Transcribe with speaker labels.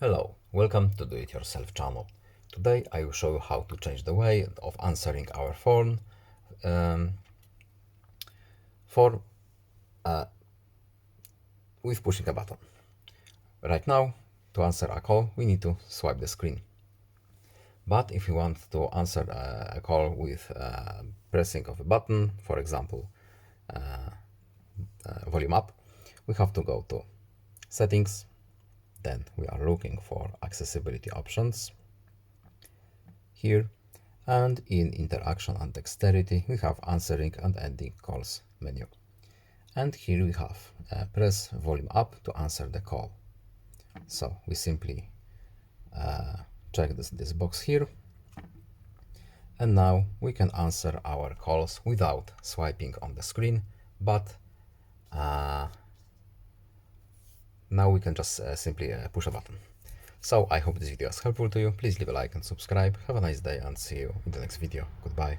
Speaker 1: Hello, welcome to Do It Yourself channel. Today I will show you how to change the way of answering our phone for with pushing a button. Right now, to answer a call, we need to swipe the screen. But if you want to answer a call with pressing of a button, for example, volume up, we have to go to settings. Then we are looking for accessibility options here, and in interaction and dexterity we have answering and ending calls menu, and here we have press volume up to answer the call. So we simply check this box here, and now we can answer our calls without swiping on the screen, but now we can just simply push a button. So I hope this video is helpful to you. Please leave a like and subscribe. Have a nice day and see you in the next video. Goodbye.